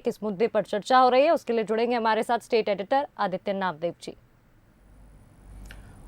किस मुद्दे पर चर्चा हो रही है, उसके लिए जुड़ेंगे हमारे साथ स्टेट एडिटर आदित्य नामदेव जी।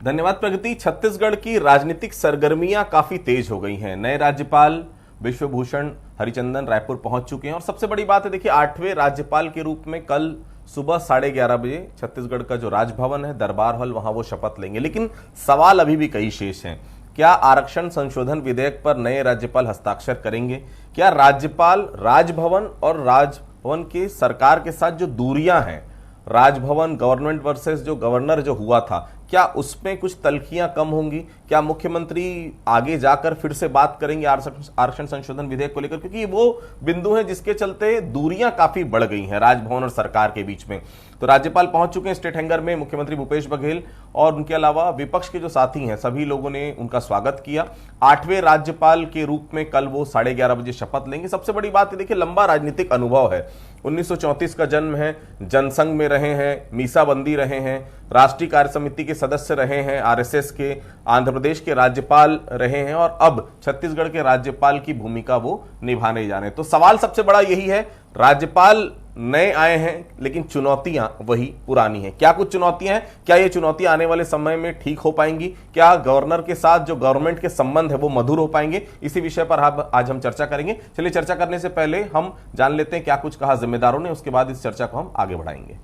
धन्यवाद प्रगति। छत्तीसगढ़ की राजनीतिक सरगर्मियां काफी तेज हो गई हैं। नए राज्यपाल विश्वभूषण हरिचंदन रायपुर पहुंच चुके हैं और सबसे बड़ी बात है, देखिए 8वें राज्यपाल के रूप में कल सुबह 11:30 बजे छत्तीसगढ़ का जो राजभवन है, दरबार हॉल, वहां वो शपथ लेंगे। लेकिन सवाल अभी भी कई शेष हैं। क्या आरक्षण संशोधन विधेयक पर नए राज्यपाल हस्ताक्षर करेंगे? क्या राज्यपाल राजभवन और राजभवन की सरकार के साथ जो दूरियां हैं, राजभवन गवर्नमेंट वर्सेस जो गवर्नर जो हुआ था, क्या उसमें कुछ तल्खियां कम होंगी? क्या मुख्यमंत्री आगे जाकर फिर से बात करेंगे आरक्षण संशोधन विधेयक को लेकर? क्योंकि वो बिंदु है जिसके चलते दूरियां काफी बढ़ गई हैं राजभवन और सरकार के बीच में। तो राज्यपाल पहुंच चुके हैं स्टेट हैंगर में, मुख्यमंत्री भूपेश बघेल और उनके अलावा विपक्ष के जो साथी हैं सभी लोगों ने उनका स्वागत किया। 8वें राज्यपाल के रूप में कल वो 11:30 बजे शपथ लेंगे। सबसे बड़ी बात है, देखिए लंबा राजनीतिक अनुभव है। 1934 का जन्म है, जनसंघ में रहे हैं, मीसाबंदी रहे हैं, राष्ट्रीय कार्य समिति के सदस्य रहे हैं, आरएसएस के, आंध्र प्रदेश के राज्यपाल रहे हैं और अब छत्तीसगढ़ के राज्यपाल की भूमिका वो निभाने जा रहे हैं। तो सवाल सबसे बड़ा यही है, राज्यपाल नए आए हैं लेकिन चुनौतियां वही पुरानी हैं। क्या कुछ चुनौतियां हैं? क्या ये चुनौतियां आने वाले समय में ठीक हो पाएंगी? क्या गवर्नर के साथ जो गवर्नमेंट के संबंध है वो मधुर हो पाएंगे? इसी विषय पर आज हम चर्चा करेंगे। चलिए चर्चा करने से पहले हम जान लेते हैं क्या कुछ कहा जिम्मेदारों ने, उसके बाद इस चर्चा को हम आगे बढ़ाएंगे।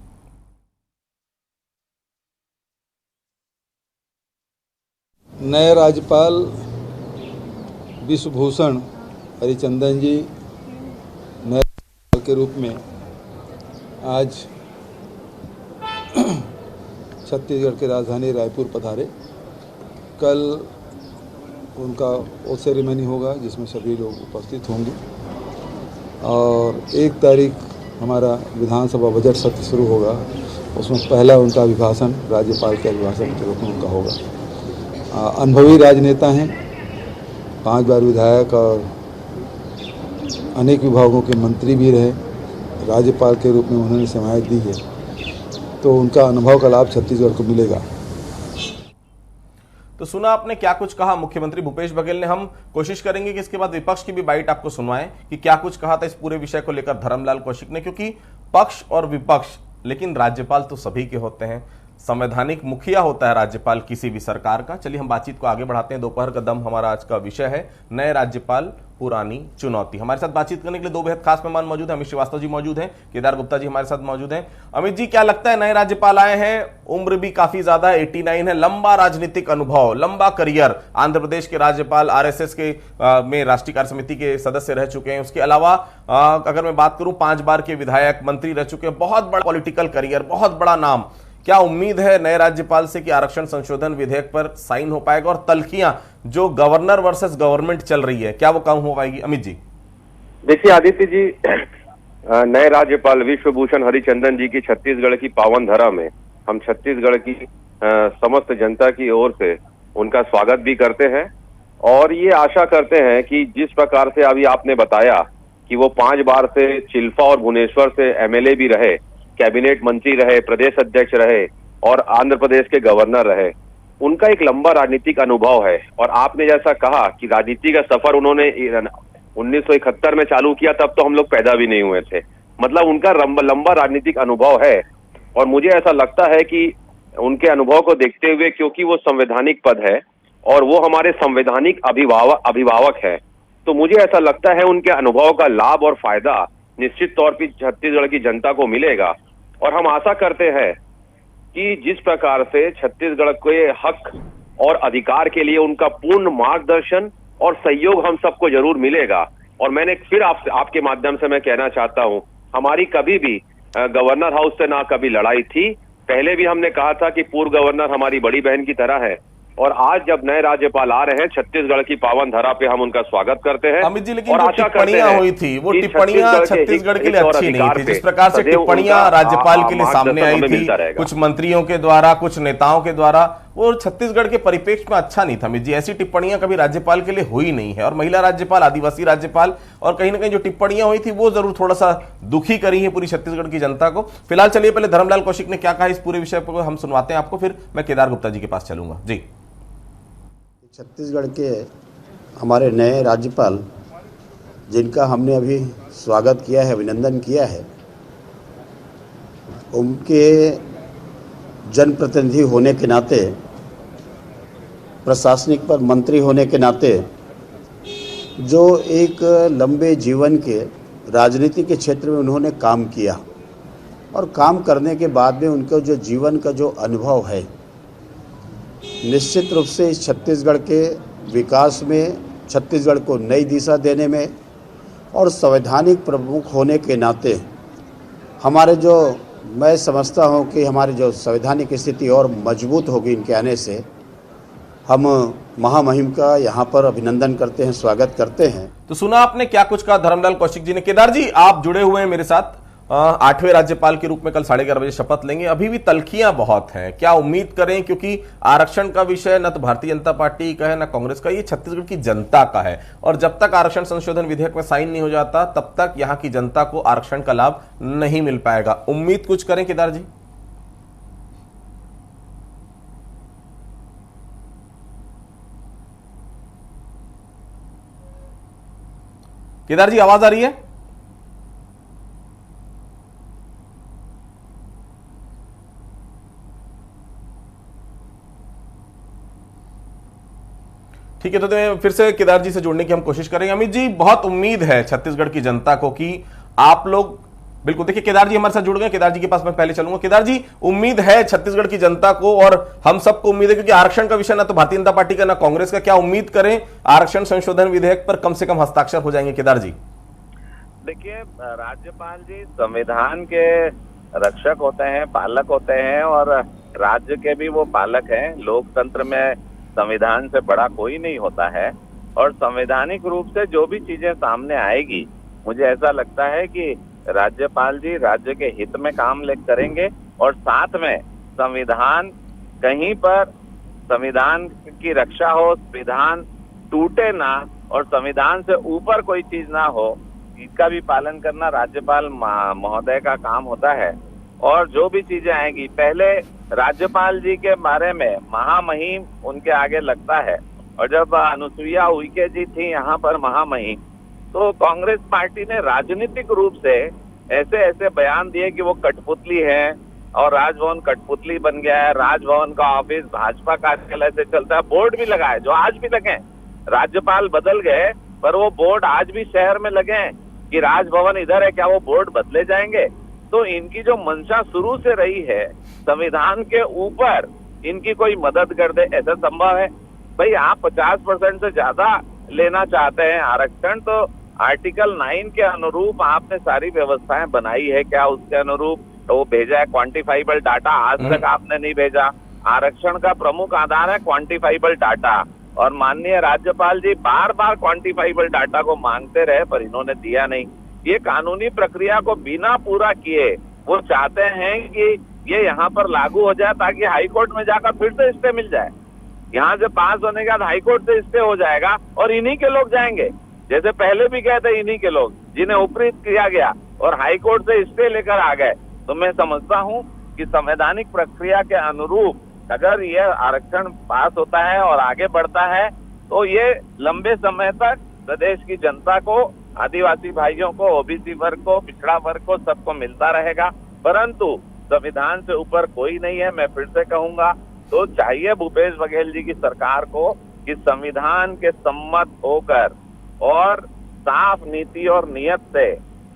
नए राज्यपाल विश्वभूषण हरिचंदन जी नए राज्यपाल के रूप में आज छत्तीसगढ़ की राजधानी रायपुर पधारे। कल उनका ओथ सेरेमनी होगा जिसमें सभी लोग उपस्थित होंगे और 1 तारीख हमारा विधानसभा बजट सत्र शुरू होगा। उसमें पहला उनका अभिभाषण राज्यपाल के अभिभाषण के रूप में उनका होगा। अनुभवी राजनेता हैं, 5 बार विधायक और अनेक विभागों के मंत्री भी रहे। राज्यपाल के रूप में उन्होंने सेवाएं दी है, तो उनका अनुभव का लाभ छत्तीसगढ़ को मिलेगा। तो सुना आपने क्या कुछ कहा मुख्यमंत्री भूपेश बघेल ने। हम कोशिश करेंगे कि इसके बाद विपक्ष की भी बाइट आपको सुनवाएं कि क्या कुछ कहा था इस पूरे विषय को लेकर धर्मलाल कौशिक ने, क्योंकि पक्ष और विपक्ष, लेकिन राज्यपाल तो सभी के होते हैं। संवैधानिक मुखिया होता है राज्यपाल किसी भी सरकार का। चलिए हम बातचीत को आगे बढ़ाते हैं। दोपहर का दम हमारा आज का विषय है, नए राज्यपाल पुरानी चुनौती। हमारे साथ बातचीत करने के लिए 2 बेहद खास मेहमान मौजूद हैं। अमित श्रीवास्तव जी मौजूद हैं, केदार गुप्ता जी हमारे साथ मौजूद हैं। अमित जी, क्या लगता है, नए राज्यपाल आए हैं, उम्र भी काफी ज्यादा 89 है, लंबा राजनीतिक अनुभव, लंबा करियर, आंध्र प्रदेश के राज्यपाल, आरएसएस के में राष्ट्रीय कार्य समिति के सदस्य रह चुके हैं। उसके अलावा अगर मैं बात करूं 5 बार के विधायक, मंत्री रह चुके हैं, बहुत बड़ा पॉलिटिकल करियर, बहुत बड़ा नाम। क्या उम्मीद है नए राज्यपाल से कि आरक्षण संशोधन विधेयक पर साइन हो पाएगा और तल्खियां जो गवर्नर वर्सेस गवर्नमेंट चल रही है, क्या वो कम हो पाएगी? अमित जी, देखिए आदित्य जी, नए राज्यपाल विश्वभूषण हरिचंदन जी की छत्तीसगढ़ की पावन धरा में हम छत्तीसगढ़ की समस्त जनता की ओर से उनका स्वागत भी करते हैं और ये आशा करते हैं कि जिस प्रकार से अभी आपने बताया कि वो 5 बार से चिल्फा और भुवनेश्वर से एमएलए भी रहे, कैबिनेट मंत्री रहे, प्रदेश अध्यक्ष रहे और आंध्र प्रदेश के गवर्नर रहे, उनका एक लंबा राजनीतिक अनुभव है। और आपने जैसा कहा कि राजनीति का सफर उन्होंने 1971 में चालू किया, तब तो हम लोग पैदा भी नहीं हुए थे। मतलब उनका लंबा राजनीतिक अनुभव है और मुझे ऐसा लगता है कि उनके अनुभव को देखते हुए, क्योंकि वो संवैधानिक पद है और वो हमारे संवैधानिक अभिभावक है, तो मुझे ऐसा लगता है उनके अनुभव का लाभ और फायदा निश्चित तौर पर छत्तीसगढ़ की जनता को मिलेगा। और हम आशा करते हैं कि जिस प्रकार से छत्तीसगढ़ के हक और अधिकार के लिए उनका पूर्ण मार्गदर्शन और सहयोग हम सबको जरूर मिलेगा। और मैंने फिर आपके माध्यम से मैं कहना चाहता हूं, हमारी कभी भी गवर्नर हाउस से ना कभी लड़ाई थी। पहले भी हमने कहा था कि पूर्व गवर्नर हमारी बड़ी बहन की तरह है और आज जब नए राज्यपाल आ रहे हैं छत्तीसगढ़ की पावन धरा पे हम उनका स्वागत करते हैं। अमित जी, लेकिन जो टिप्पणियां हुई थी वो टिप्पणियां छत्तीसगढ़ के लिए अच्छी नहीं थी। जिस प्रकार से टिप्पणियां राज्यपाल के लिए सामने आई थी, कुछ मंत्रियों के द्वारा, कुछ नेताओं के द्वारा, वो छत्तीसगढ़ के परिप्रेक्ष्य में अच्छा नहीं था। अमित जी, ऐसी टिप्पणियां कभी राज्यपाल के लिए हुई नहीं है और महिला राज्यपाल, आदिवासी राज्यपाल, और कहीं ना कहीं जो टिप्पणियां हुई थी वो जरूर थोड़ा सा दुखी करी है पूरी छत्तीसगढ़ की जनता को। फिलहाल चलिए पहले धर्मलाल कौशिक ने क्या कहा इस पूरे विषय पर हम सुनवाते हैं आपको, फिर मैं केदार गुप्ता जी के पास चलूंगा। जी, छत्तीसगढ़ के हमारे नए राज्यपाल जिनका हमने अभी स्वागत किया है, अभिनंदन किया है, उनके जनप्रतिनिधि होने के नाते, प्रशासनिक पर मंत्री होने के नाते, जो एक लंबे जीवन के राजनीति के क्षेत्र में उन्होंने काम किया और काम करने के बाद में उनका जो जीवन का जो अनुभव है, निश्चित रूप से इस छत्तीसगढ़ के विकास में, छत्तीसगढ़ को नई दिशा देने में और संवैधानिक प्रमुख होने के नाते हमारे जो, मैं समझता हूं कि हमारी जो संवैधानिक स्थिति और मजबूत होगी इनके आने से। हम महामहिम का यहाँ पर अभिनंदन करते हैं, स्वागत करते हैं। तो सुना आपने क्या कुछ कहा धर्मलाल कौशिक जी ने। केदार जी, आप जुड़े हुए हैं मेरे साथ, 8वें राज्यपाल के रूप में कल 11:30 बजे शपथ लेंगे। अभी भी तल्खियां बहुत हैं, क्या उम्मीद करें, क्योंकि आरक्षण का विषय न तो भारतीय जनता पार्टी का है न कांग्रेस का, ये छत्तीसगढ़ की जनता का है और जब तक आरक्षण संशोधन विधेयक में साइन नहीं हो जाता तब तक यहां की जनता को आरक्षण का लाभ नहीं मिल पाएगा। उम्मीद कुछ करें केदार जी? केदार जी, आवाज आ रही है? ठीक है, तो फिर से केदार जी से जोड़ने की हम कोशिश करेंगे। अमित जी, बहुत उम्मीद है छत्तीसगढ़ की जनता को कि आप लोग, बिल्कुल देखिए केदार जी हमारे साथ जुड़ गए। केदार जी के पास मैं पहले चलूंगा। केदार जी, उम्मीद है छत्तीसगढ़ की जनता को और हम सबको उम्मीद है, क्योंकि आरक्षण का विषय ना तो भारतीय जनता पार्टी का ना कांग्रेस का, क्या उम्मीद करें आरक्षण संशोधन विधेयक पर कम से कम हस्ताक्षर हो जाएंगे? केदार जी देखिए, राज्यपाल जी संविधान के रक्षक होते हैं, पालक होते हैं और राज्य के भी वो पालक हैं। लोकतंत्र में संविधान से बड़ा कोई नहीं होता है और संवैधानिक रूप से जो भी चीजें सामने आएगी, मुझे ऐसा लगता है कि राज्यपाल जी राज्य के हित में काम करेंगे और साथ में संविधान, कहीं पर संविधान की रक्षा हो, संविधान टूटे ना और संविधान से ऊपर कोई चीज ना हो, इसका भी पालन करना राज्यपाल महोदय का काम होता है। और जो भी चीजें आएंगी, पहले राज्यपाल जी के बारे में महामहिम उनके आगे लगता है और जब अनुसुईया उइके जी थी यहाँ पर महामहिम, तो कांग्रेस पार्टी ने राजनीतिक रूप से ऐसे ऐसे बयान दिए कि वो कठपुतली है और राजभवन कठपुतली बन गया है। राजभवन का ऑफिस भाजपा कार्यालय से चलता है, बोर्ड भी लगा है जो आज भी लगे। राज्यपाल बदल गए पर वो बोर्ड आज भी शहर में लगे हैं कि राजभवन इधर है, क्या वो बोर्ड बदले जाएंगे? तो इनकी जो मंशा शुरू से रही है, संविधान के ऊपर इनकी कोई मदद कर दे, ऐसा संभव है? भाई, आप 50% से ज्यादा लेना चाहते हैं आरक्षण, तो आर्टिकल 9 के अनुरूप आपने सारी व्यवस्थाएं बनाई है क्या? उसके अनुरूप तो वो भेजा है क्वांटिफाइबल डाटा, आज तक आपने नहीं भेजा। आरक्षण का प्रमुख आधार है क्वांटिफाइबल डाटा और माननीय राज्यपाल जी बार बार क्वांटिफाइबल डाटा को मांगते रहे पर इन्होंने दिया नहीं। ये कानूनी प्रक्रिया को बिना पूरा किए वो चाहते हैं कि ये यहाँ पर लागू हो जाए ताकि हाईकोर्ट में जाकर फिर से स्टे मिल जाए। यहाँ से पास होने के बाद हाईकोर्ट से स्टे हो जाएगा और इन्हीं के लोग जाएंगे, जैसे पहले भी गए थे इन्हीं के लोग जिन्हें उपरीत किया गया और हाईकोर्ट से स्टे लेकर आ गए। तो मैं समझता हूँ कि संवैधानिक प्रक्रिया के अनुरूप अगर ये आरक्षण पास होता है और आगे बढ़ता है तो ये लंबे समय तक प्रदेश की जनता को, आदिवासी भाइयों को, ओबीसी वर्ग को, पिछड़ा वर्ग को, सबको मिलता रहेगा। परंतु संविधान से ऊपर कोई नहीं है। मैं फिर से कहूंगा, तो चाहिए भूपेश बघेल जी की सरकार को कि संविधान के सम्मत होकर और साफ नीति और नियत से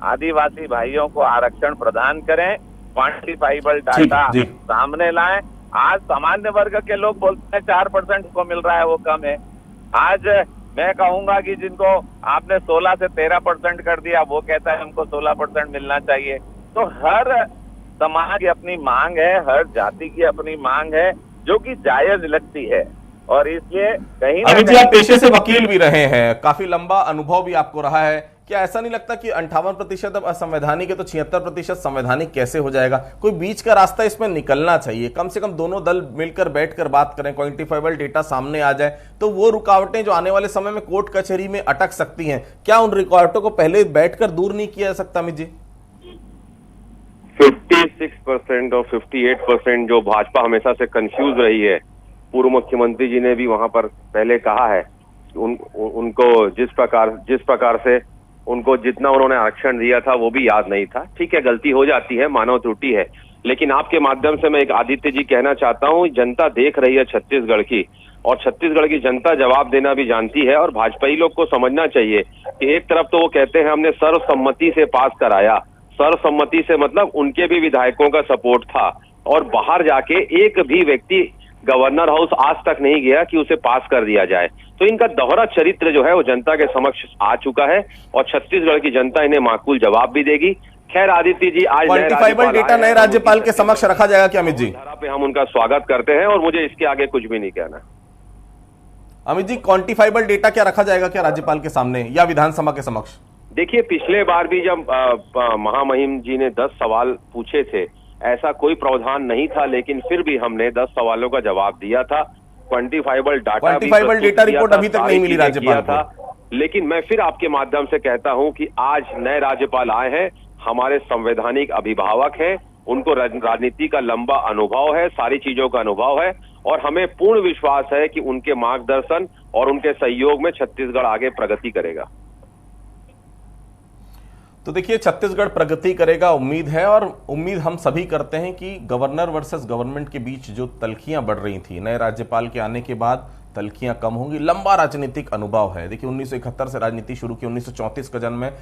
आदिवासी भाइयों को आरक्षण प्रदान करें, क्वांटिफाइबल डाटा सामने लाएं। आज सामान्य वर्ग के लोग बोलते हैं 4% को मिल रहा है, वो कम है। आज मैं कहूंगा कि जिनको आपने 16 से 13% कर दिया, वो कहता है हमको 16% मिलना चाहिए। तो हर समाज की अपनी मांग है, हर जाति की अपनी मांग है जो कि जायज लगती है और इसलिए कहीं अमित जी, आप पेशे से वकील भी रहे हैं, काफी लंबा अनुभव भी आपको रहा है, क्या ऐसा नहीं लगता कि 58% अब असंवैधानिक है तो 76% संवैधानिक कैसे हो जाएगा? कोई बीच का रास्ता इसमें निकलना चाहिए। कम से कम दोनों दल मिलकर बैठकर बात करें, क्वांटिफाइबल डेटा सामने आ जाए तो वो रुकावटें जो आने वाले समय में कोर्ट कचहरी में अटक सकती हैं, क्या उन रुकावटों को पहले बैठकर दूर नहीं किया जा सकता? अमित जी, 56% और 58% जो भाजपा हमेशा से कंफ्यूज रही है, पूर्व मुख्यमंत्री जी ने भी वहां पर पहले कहा है, उनको जिस प्रकार से उनको जितना उन्होंने आरक्षण दिया था वो भी याद नहीं था। ठीक है, गलती हो जाती है, मानव त्रुटि है, लेकिन आपके माध्यम से मैं एक आदित्य जी कहना चाहता हूं, जनता देख रही है छत्तीसगढ़ की, और छत्तीसगढ़ की जनता जवाब देना भी जानती है। और भाजपाई लोग को समझना चाहिए कि एक तरफ तो वो कहते हैं हमने सर्वसम्मति से पास कराया, सर्वसम्मति से मतलब उनके भी विधायकों का सपोर्ट था, और बाहर जाके एक भी व्यक्ति गवर्नर हाउस आज तक नहीं गया कि उसे पास कर दिया जाए। तो इनका दोहरा चरित्र जो है वो जनता के समक्ष आ चुका है, और छत्तीसगढ़ की जनता इन्हें माकूल जवाब भी देगी। खैर आदित्य जी, आज क्वांटिफाइबल डेटा नए राज्यपाल के समक्ष रखा जाएगा क्या अमित जी? धारा पे हम उनका स्वागत करते हैं, और मुझे इसके आगे कुछ भी नहीं कहना। अमित जी, क्वांटिफाइबल डेटा क्या रखा जाएगा क्या राज्यपाल के सामने या विधानसभा के समक्ष? देखिए, पिछले बार भी जब महामहिम जी ने 10 सवाल पूछे थे, ऐसा कोई प्रावधान नहीं था, लेकिन फिर भी हमने 10 सवालों का जवाब दिया था। क्वांटिफाइबल डेटा रिपोर्ट अभी तक नहीं मिली राज्यपाल को। लेकिन मैं फिर आपके माध्यम से कहता हूं कि आज नए राज्यपाल आए हैं, हमारे संवैधानिक अभिभावक हैं, उनको राजनीति का लंबा अनुभव है, सारी चीजों का अनुभव है, और हमें पूर्ण विश्वास है कि उनके मार्गदर्शन और उनके सहयोग में छत्तीसगढ़ आगे प्रगति करेगा। तो देखिए, छत्तीसगढ़ प्रगति करेगा, उम्मीद है, और उम्मीद हम सभी करते हैं कि गवर्नर वर्सेस गवर्नमेंट के बीच जो तल्खियां बढ़ रही थी, नए राज्यपाल के आने के बाद तल्खियां कम होंगी। लंबा राजनीतिक अनुभव है। देखिए, 1971 से राजनीति शुरू की, 1934 का जन्म है,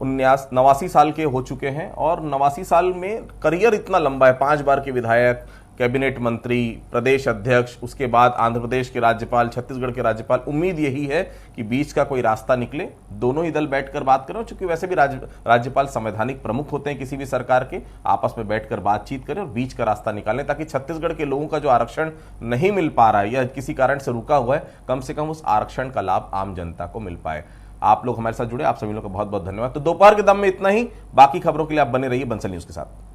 89 साल के हो चुके हैं, और 89 साल में करियर इतना लंबा है। 5 बार के विधायक, कैबिनेट मंत्री, प्रदेश अध्यक्ष, उसके बाद आंध्र प्रदेश के राज्यपाल, छत्तीसगढ़ के राज्यपाल। उम्मीद यही है कि बीच का कोई रास्ता निकले, दोनों ही दल बैठकर बात करें, क्योंकि वैसे भी राज्यपाल संवैधानिक प्रमुख होते हैं किसी भी सरकार के, आपस में बैठकर बातचीत करें और बीच का रास्ता निकालें, ताकि छत्तीसगढ़ के लोगों का जो आरक्षण नहीं मिल पा रहा है या किसी कारण से रुका हुआ है, कम से कम उस आरक्षण का लाभ आम जनता को मिल पाए। आप लोग हमारे साथ जुड़े, आप सभी लोग का बहुत बहुत धन्यवाद। तो दोपहर के दम में इतना ही। बाकी खबरों के लिए आप बने रहिए बंसल न्यूज के साथ।